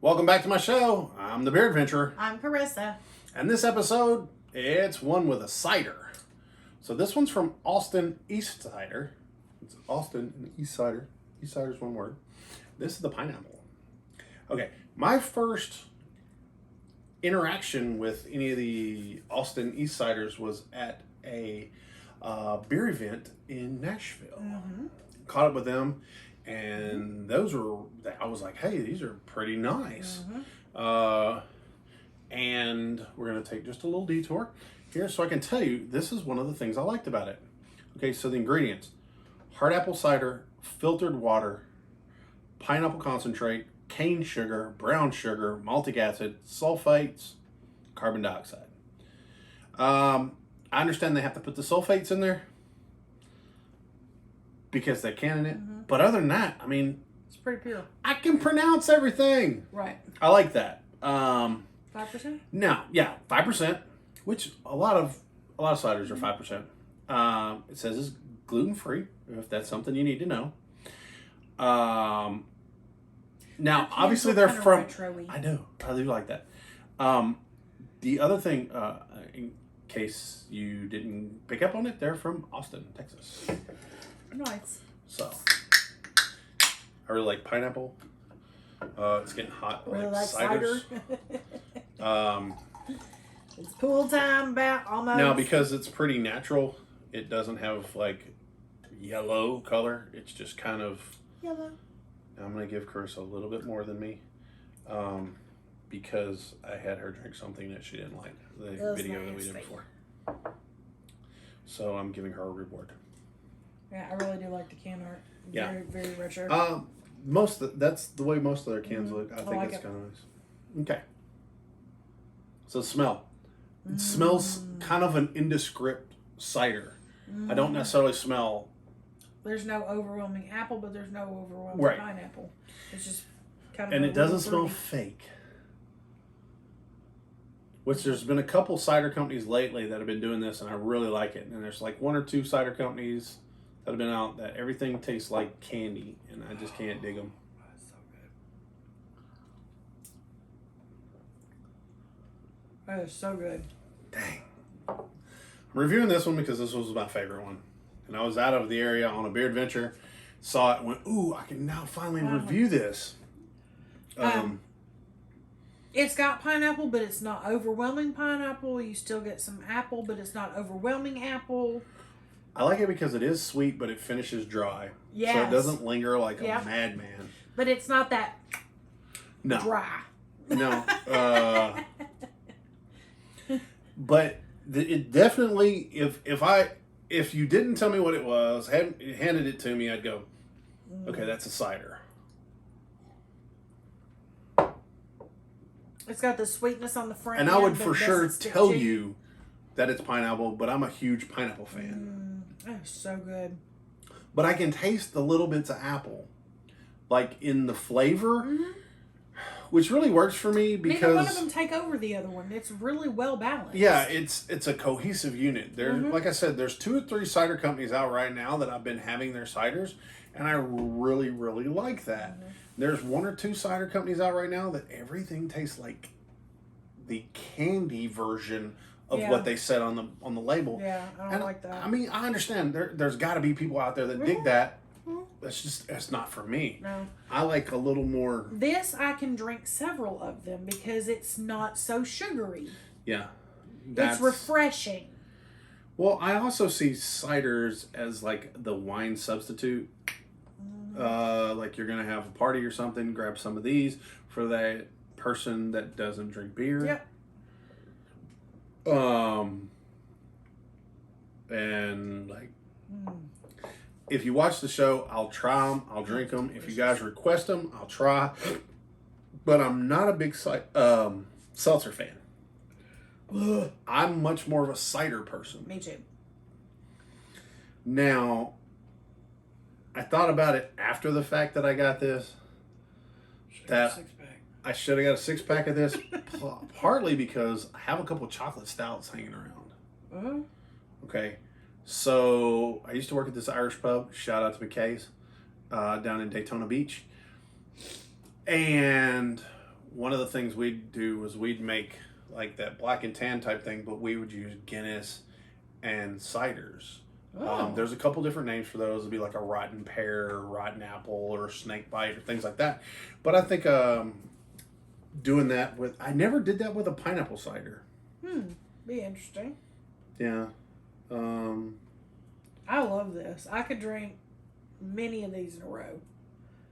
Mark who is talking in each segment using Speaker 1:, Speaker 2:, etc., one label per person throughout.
Speaker 1: Welcome back to my show. I'm the Beer Adventurer.
Speaker 2: I'm Carissa.
Speaker 1: And this episode, it's one with a cider. So this one's from Austin Eastcider. It's Austin and Eastcider. Eastcider's one word. This is the pineapple. Okay, my first interaction with any of the Austin Eastciders was at a beer event in Nashville.
Speaker 2: Mm-hmm.
Speaker 1: Caught up with them. And those were, I was like, hey, these are pretty nice.
Speaker 2: Mm-hmm.
Speaker 1: And we're going to take just a little detour here so I can tell you, this is one of the things I liked about it. Okay, so the ingredients: hard apple cider, filtered water, pineapple concentrate, cane sugar, brown sugar, maltic acid, sulfates, carbon dioxide. I understand they have to put the sulfates in there because they can in it.
Speaker 2: Mm-hmm.
Speaker 1: But other than that, I mean,
Speaker 2: It's pretty pure.
Speaker 1: I can pronounce everything.
Speaker 2: Right.
Speaker 1: I like that.
Speaker 2: 5%?
Speaker 1: Now, yeah, 5%, which a lot of ciders are 5%. It says it's gluten free, if that's something you need to know. Now, obviously they're from.
Speaker 2: Retro-y.
Speaker 1: I do like that. The other thing, in case you didn't pick up on it, they're from Austin, Texas.
Speaker 2: Nice.
Speaker 1: So, I really like pineapple. It's getting hot. I
Speaker 2: Really like cider. It's pool time about almost.
Speaker 1: Now, because it's pretty natural, it doesn't have like yellow color. It's just kind of
Speaker 2: Yellow.
Speaker 1: I'm going to give Carissa a little bit more than me, because I had her drink something that she didn't like, the video that we did before. So I'm giving her a reward.
Speaker 2: Yeah, I really do like the can art.
Speaker 1: Yeah.
Speaker 2: Very, very retro.
Speaker 1: That's the way most of their cans look. I think
Speaker 2: like
Speaker 1: it's
Speaker 2: it.
Speaker 1: kind of nice. Okay. So smell. It smells kind of an indescript cider. I don't necessarily smell.
Speaker 2: There's no overwhelming apple, but there's no overwhelming
Speaker 1: Right.
Speaker 2: pineapple. It's just kind of.
Speaker 1: And
Speaker 2: a
Speaker 1: it doesn't
Speaker 2: little
Speaker 1: smell
Speaker 2: fruity.
Speaker 1: fake. Which there's been a couple cider companies lately that have been doing this, and I really like it. And there's like one or two cider companies that have been out that everything tastes like candy, and I just can't dig them.
Speaker 2: That's so good. That is so good.
Speaker 1: Dang. I'm reviewing this one because this was my favorite one. And I was out of the area on a beer adventure, saw it, and went, ooh, I can now finally review this.
Speaker 2: It's got pineapple, but it's not overwhelming pineapple. You still get some apple, but it's not overwhelming apple.
Speaker 1: I like it because it is sweet, but it finishes dry.
Speaker 2: Yes.
Speaker 1: So it doesn't linger like a madman.
Speaker 2: But it's not that
Speaker 1: No.
Speaker 2: dry.
Speaker 1: No. But it definitely, if you didn't tell me what it was, handed it to me, I'd go, okay, that's a cider.
Speaker 2: It's got the sweetness on the front.
Speaker 1: And I would for sure tell
Speaker 2: you.
Speaker 1: you that it's pineapple, but I'm a huge pineapple fan.
Speaker 2: That's so good.
Speaker 1: But I can taste the little bits of apple, like in the flavor, which really works for me because
Speaker 2: neither one of them take over the other one. It's really well balanced.
Speaker 1: yeah, it's a cohesive unit. There, like I said, there's 2 or 3 cider companies out right now that I've been having their ciders, and I really, really like that. There's 1 or 2 cider companies out right now that everything tastes like the candy version of what they said on the label.
Speaker 2: Yeah, I don't like that.
Speaker 1: I mean, I understand there's got to be people out there that dig that. That's not for me.
Speaker 2: No.
Speaker 1: I like a little more.
Speaker 2: This, I can drink several of them because it's not so sugary.
Speaker 1: Yeah.
Speaker 2: It's refreshing.
Speaker 1: Well, I also see ciders as like the wine substitute. Like you're going to have a party or something, grab some of these for that person that doesn't drink beer.
Speaker 2: Yep.
Speaker 1: And like, if you watch the show, I'll try them, I'll drink them. If you guys request them, I'll try. But I'm not a big seltzer fan. I'm much more of a cider person.
Speaker 2: Me too.
Speaker 1: Now, I thought about it after the fact that I got this. That I should have got a 6-pack of this, partly because I have a couple chocolate stouts hanging around. Okay, so I used to work at this Irish pub. Shout out to McKay's down in Daytona Beach. And one of the things we'd do was we'd make like that black and tan type thing, but we would use Guinness and ciders.
Speaker 2: Oh.
Speaker 1: There's a couple different names for those. It'd be like a rotten pear, or rotten apple, or snake bite, or things like that. But I think doing that with, I never did that with a pineapple cider.
Speaker 2: Be interesting.
Speaker 1: Yeah.
Speaker 2: I love this. I could drink many of these in a row.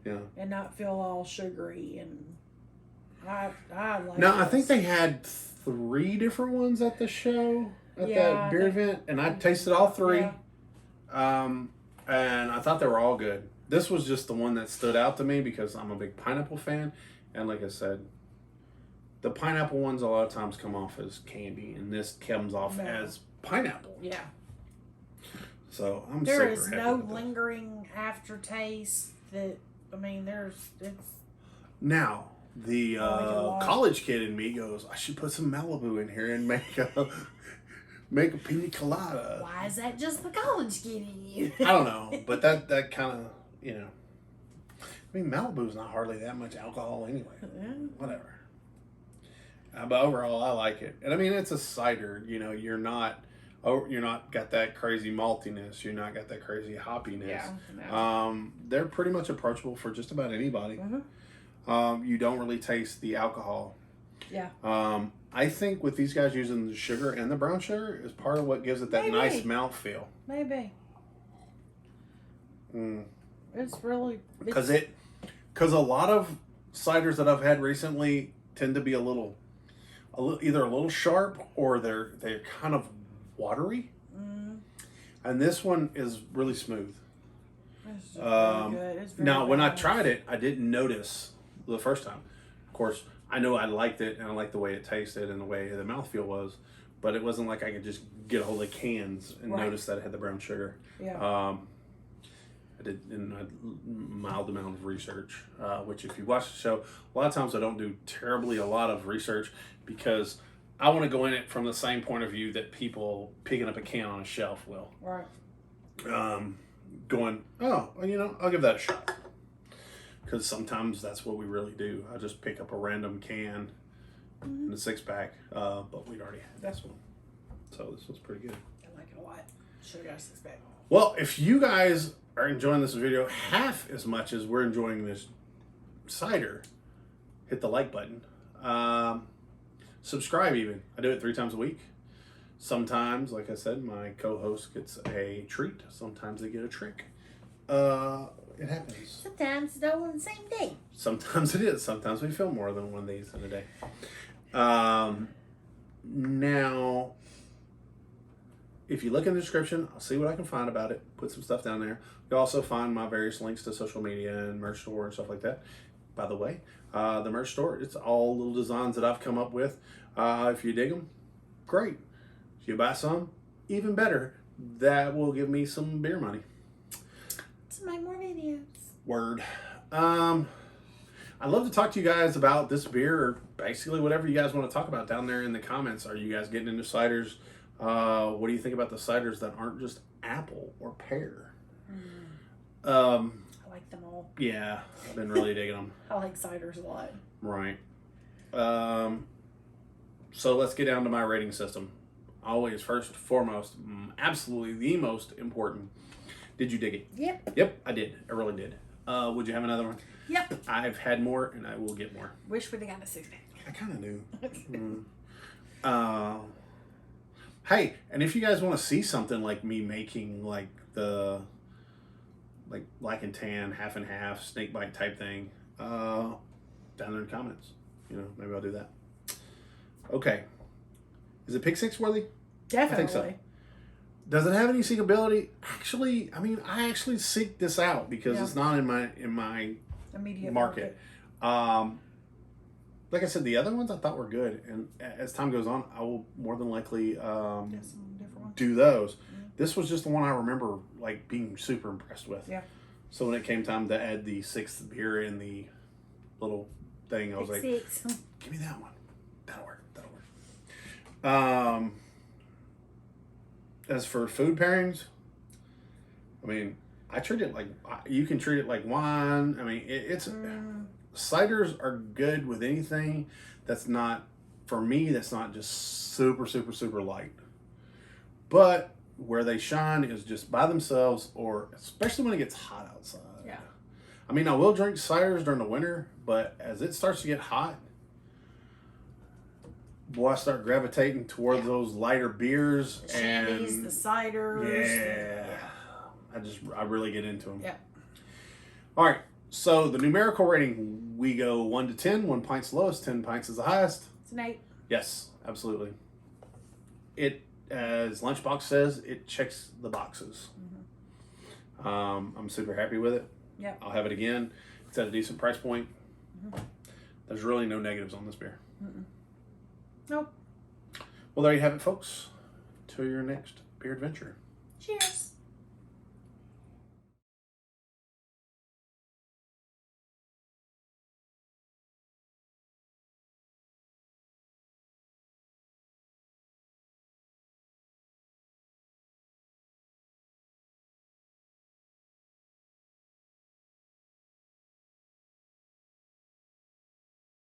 Speaker 1: Yeah.
Speaker 2: And not feel all sugary, and I like.
Speaker 1: Now,
Speaker 2: this.
Speaker 1: I think they had 3 different ones at the show, at that beer event, and I tasted all 3.
Speaker 2: Yeah.
Speaker 1: And I thought they were all good. This was just the one that stood out to me because I'm a big pineapple fan, and like I said, the pineapple ones a lot of times come off as candy, and this comes off as pineapple.
Speaker 2: Yeah.
Speaker 1: So I'm
Speaker 2: There
Speaker 1: super
Speaker 2: is
Speaker 1: happy
Speaker 2: no
Speaker 1: with that.
Speaker 2: lingering aftertaste that, I mean, it's.
Speaker 1: Now, the
Speaker 2: lot.
Speaker 1: college kid in me goes, I should put some Malibu in here and make a pina colada.
Speaker 2: Why is that just the college kid in you?
Speaker 1: I don't know, but that kind of, you know. I mean, Malibu's not hardly that much alcohol anyway. Whatever. But overall, I like it. And I mean, it's a cider. You know, you're not got that crazy maltiness. You're not got that crazy hoppiness.
Speaker 2: Yeah. No.
Speaker 1: They're pretty much approachable for just about anybody. You don't really taste the alcohol.
Speaker 2: Yeah.
Speaker 1: I think with these guys using the sugar and the brown sugar is part of what gives it that nice mouthfeel.
Speaker 2: Maybe. It's really
Speaker 1: Because a lot of ciders that I've had recently tend to be either a little sharp or they're kind of watery. And this one is really smooth.
Speaker 2: It's just really good. It's very
Speaker 1: Now, when I
Speaker 2: balanced.
Speaker 1: tried it, I didn't notice the first time. Of course, I know I liked it and I liked the way it tasted and the way the mouthfeel was, but it wasn't like I could just get a hold of cans and notice that it had the brown sugar.
Speaker 2: Yeah.
Speaker 1: I did a mild amount of research, which if you watch the show, a lot of times I don't do terribly a lot of research because I want to go in it from the same point of view that people picking up a can on a shelf will.
Speaker 2: Right.
Speaker 1: Going, oh, well, you know, I'll give that a shot. Because sometimes that's what we really do. I just pick up a random can in a 6-pack, but we'd already had this one. So this was pretty good.
Speaker 2: I like it a lot. Should have got a 6-pack.
Speaker 1: Well, if you guys are enjoying this video half as much as we're enjoying this cider, hit the like button. Subscribe even. I do it 3 times a week. Sometimes, like I said, my co-host gets a treat. Sometimes they get a trick. It happens.
Speaker 2: Sometimes it's all on the same day.
Speaker 1: Sometimes it is. Sometimes we film more than one of these in a day. Now, if you look in the description, I'll see what I can find about it. Put some stuff down there. You'll also find my various links to social media and merch store and stuff like that. By the way, the merch store, it's all little designs that I've come up with. If you dig them, great. If you buy some, even better. That will give me some beer money.
Speaker 2: To make more videos.
Speaker 1: Word. I'd love to talk to you guys about this beer or basically whatever you guys want to talk about down there in the comments. Are you guys getting into ciders? What do you think about the ciders that aren't just apple or pear?
Speaker 2: I like them all.
Speaker 1: Yeah, I've been really digging them.
Speaker 2: I like ciders a lot.
Speaker 1: Right. So let's get down to my rating system. Always, first and foremost, absolutely the most important. Did you dig it?
Speaker 2: Yep.
Speaker 1: Yep, I did. I really did. Would you have another one?
Speaker 2: Yep.
Speaker 1: I've had more, and I will get more.
Speaker 2: Wish we'd have gotten a 6-pack.
Speaker 1: I kind of do. Hey, and if you guys want to see something like me making like the black and tan, half and half, snake bite type thing, down there in the comments. You know, maybe I'll do that. Okay. Is it Pick 6 worthy?
Speaker 2: Definitely.
Speaker 1: I think so. Does it have any seekability? Actually, I mean, I actually seek this out because it's not in my
Speaker 2: Immediate
Speaker 1: market. Like I said, the other ones I thought were good, and as time goes on, I will more than likely
Speaker 2: Some different ones.
Speaker 1: do those. This was just the one I remember like being super impressed with.
Speaker 2: Yeah.
Speaker 1: So when it came time to add the 6th beer in the little thing, I was like,
Speaker 2: Pick 6.
Speaker 1: give me that one. That'll work. That'll work. As for food pairings, I mean, I treat it like you can treat it like wine. I mean, it's ciders are good with anything that's not, for me, that's not just super, super, super light. But where they shine is just by themselves, or especially when it gets hot outside.
Speaker 2: Yeah.
Speaker 1: I mean, I will drink ciders during the winter, but as it starts to get hot, boy, I start gravitating towards those lighter beers.
Speaker 2: The shandies, the ciders.
Speaker 1: I really get into them.
Speaker 2: Yeah.
Speaker 1: All right. So the numerical rating, we go 1 to 10. 1 pint's the lowest, 10 pints is the highest.
Speaker 2: It's an 8.
Speaker 1: Yes, absolutely. It, as Lunchbox says, it checks the boxes. I'm super happy with it.
Speaker 2: Yeah.
Speaker 1: I'll have it again. It's at a decent price point. There's really no negatives on this beer.
Speaker 2: Nope.
Speaker 1: Well, there you have it, folks. Till your next beer adventure.
Speaker 2: Cheers.